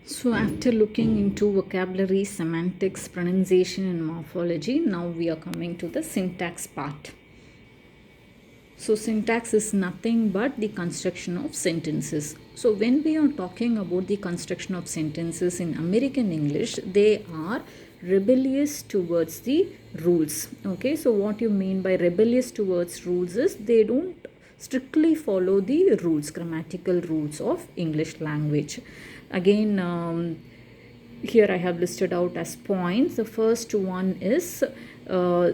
So, after looking into vocabulary, semantics, pronunciation, and morphology, now we are coming to the syntax part. So, syntax is nothing but the construction of sentences. So, when we are talking about the construction of sentences in American English, they are rebellious towards the rules. Okay, so what you mean by rebellious towards rules is they don't strictly follow the rules, grammatical rules of English language. Again, here I have listed out as points. The first one is uh,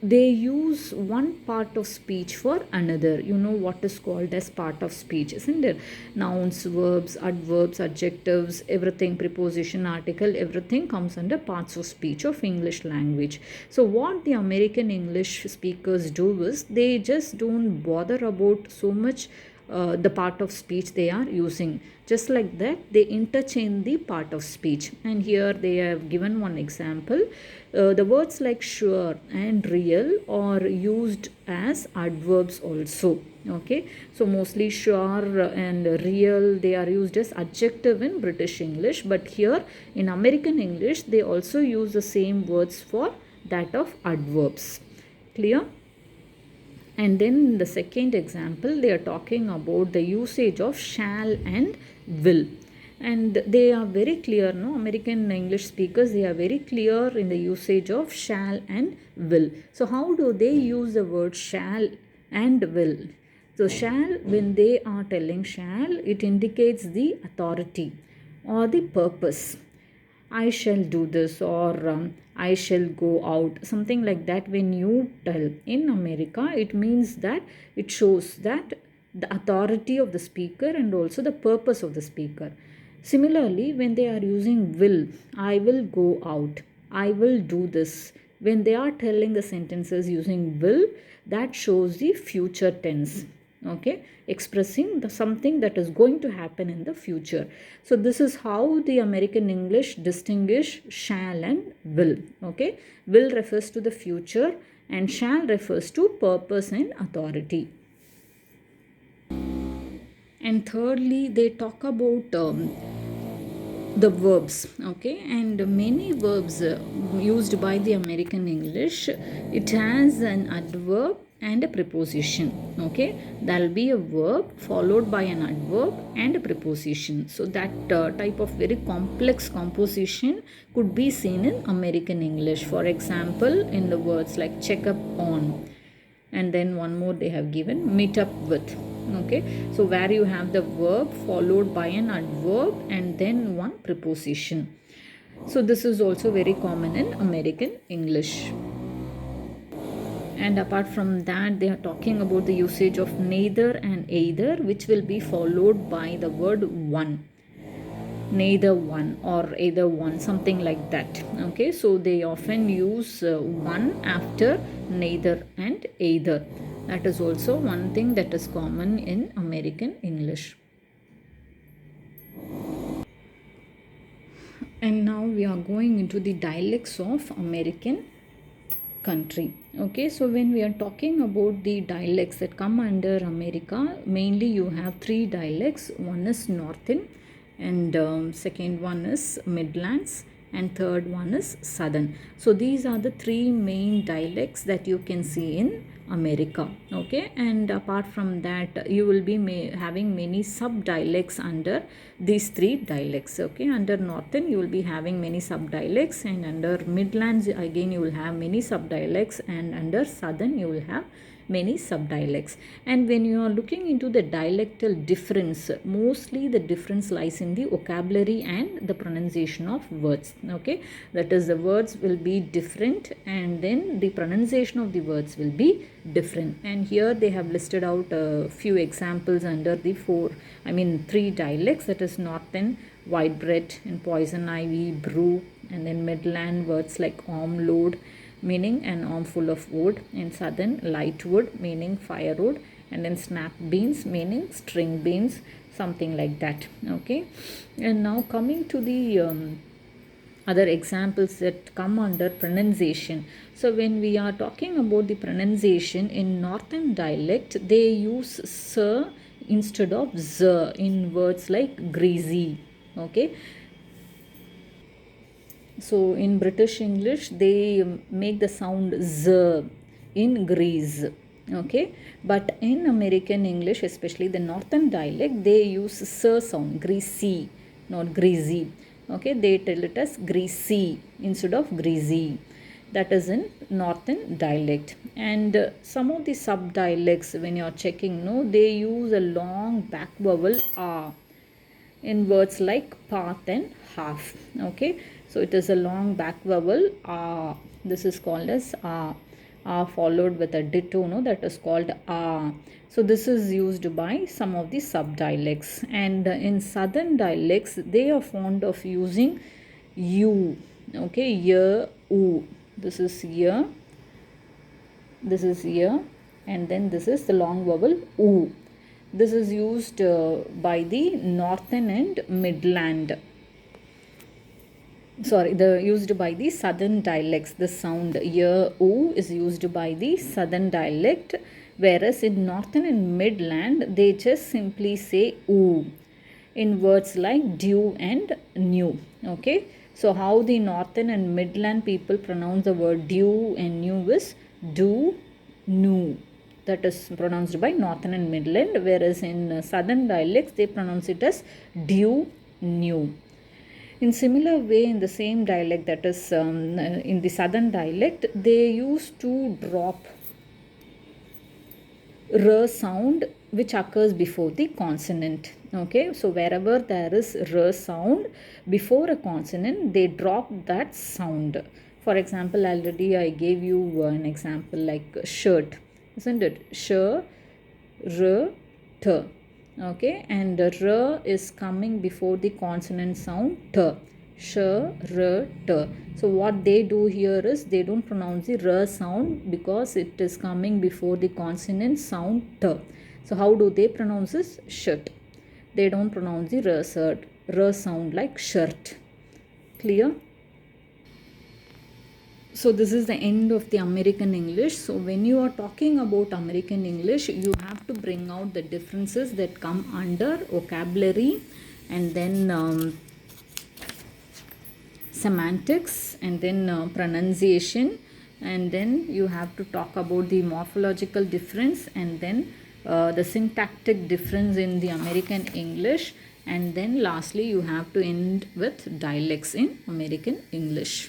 they use one part of speech for another. You know what is called as part of speech, isn't it? Nouns, verbs, adverbs, adjectives, everything, preposition, article, everything comes under parts of speech of English language. So what the American English speakers do is they just don't bother about so much the part of speech they are using. Just like that, they interchange the part of speech. And here they have given one example. The words like sure and real are used as adverbs also. Okay, so mostly sure and real, they are used as adjective in British English, but here in American English they also use the same words for that of adverbs. Clear? And then in the second example, they are talking about the usage of shall and will. And they are very clear, no? American English speakers, they are very clear in the usage of shall and will. So, how do they use the word shall and will? So, shall, when they are telling shall, it indicates the authority or the purpose. I shall do this, or I shall go out, something like that. When you tell in America, it means that it shows that the authority of the speaker and also the purpose of the speaker. Similarly, when they are using will, I will go out, I will do this. When they are telling the sentences using will, that shows the future tense. Okay, expressing the something that is going to happen in the future. So this is how the American English distinguish shall and will. Okay, will refers to the future and shall refers to purpose and authority. And thirdly, they talk about the verbs. Okay, and many verbs used by the American English, it has an adverb and a preposition. Okay, there will be a verb followed by an adverb and a preposition. So that type of very complex composition could be seen in American English. For example, in the words like check up on, and then one more they have given, meet up with. Okay, so where you have the verb followed by an adverb and then one preposition. So this is also very common in American English. And apart from that, they are talking about the usage of neither and either, which will be followed by the word one. Neither one or either one, something like that. Okay, so they often use one after neither and either. That is also one thing that is common in American English. And now we are going into the dialects of American country. Okay, so when we are talking about the dialects that come under America, mainly you have three dialects. One is Northern, and second one is Midlands, and third one is Southern. So these are the three main dialects that you can see in America. Okay, and apart from that, you will be having many sub dialects under these three dialects. Okay, under Northern you will be having many sub dialects, and under Midlands again you will have many sub dialects, and under Southern you will have many subdialects. And when you are looking into the dialectal difference, mostly the difference lies in the vocabulary and the pronunciation of words. Okay, that is, the words will be different and then the pronunciation of the words will be different. And here they have listed out a few examples under the three dialects, that is Northern, white bread and poison ivy, brew, and then Midland words like arm load, meaning an armful of wood, in Southern light wood, meaning firewood, and then snap beans, meaning string beans, something like that. Okay, and now coming to the other examples that come under pronunciation. So when we are talking about the pronunciation in Northern dialect, they use sir instead of z in words like greasy. Okay, so in British English, they make the sound z in grease. Okay, but in American English, especially the northern dialect, they use s sound, greasy, not greasy. Okay, they tell it as greasy instead of greasy. That is in northern dialect. And some of the sub dialects, when you are checking, no, they use a long back vowel ah in words like path and half. Okay, so it is a long back vowel this is called as followed with a ditto, no, that is called so this is used by some of the sub dialects. And in southern dialects, they are fond of using u. Okay, year u, this is year, this is year, and then this is the long vowel u. This is used by the northern and midland. Sorry, the used by the southern dialects. The sound year o is used by the southern dialect, whereas in northern and midland they just simply say oo in words like dew and new. Okay, so how the northern and midland people pronounce the word dew and new is do, new. That is pronounced by northern and midland, whereas in southern dialects they pronounce it as dew, new. In similar way, in the same dialect, that is in the southern dialect, they used to drop r sound which occurs before the consonant. Okay, so wherever there is r sound before a consonant, they drop that sound. For example, already I gave you an example like shirt, isn't it? Sh, r, t. Okay, and r is coming before the consonant sound t. Sh, r, t. So what they do here is they don't pronounce the r sound because it is coming before the consonant sound t. So how do they pronounce this? Shirt. They don't pronounce the r sound like shirt. Clear? So this is the end of the American English. So when you are talking about American English, you have to bring out the differences that come under vocabulary, and then semantics, and then pronunciation, and then you have to talk about the morphological difference, and then the syntactic difference in the American English, and then lastly you have to end with dialects in American English.